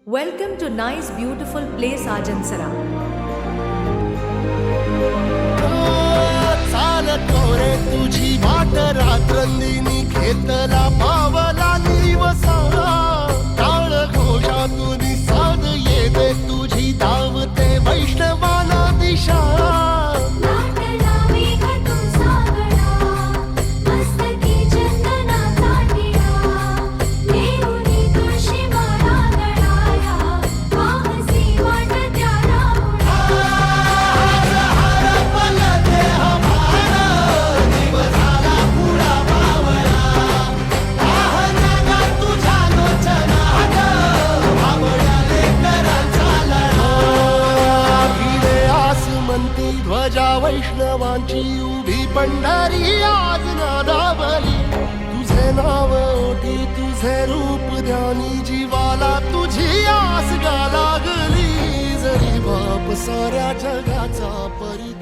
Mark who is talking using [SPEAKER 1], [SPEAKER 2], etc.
[SPEAKER 1] Welcome to nice beautiful place Ajansara.
[SPEAKER 2] चालतो रे तुझी वाट रात्रंदिनी घेतला पावला निवसा टाळ घोषातून साध येते तुझी धावते वैष्णवाला दिशा ध्वजा वैष्णवांची उभी पंढरी आज नादावली तुझे नाव ओटी तुझे रूप ध्यानी जीवाला तुझी आस गा लागली जरी बाप साऱ्या जगाचा परी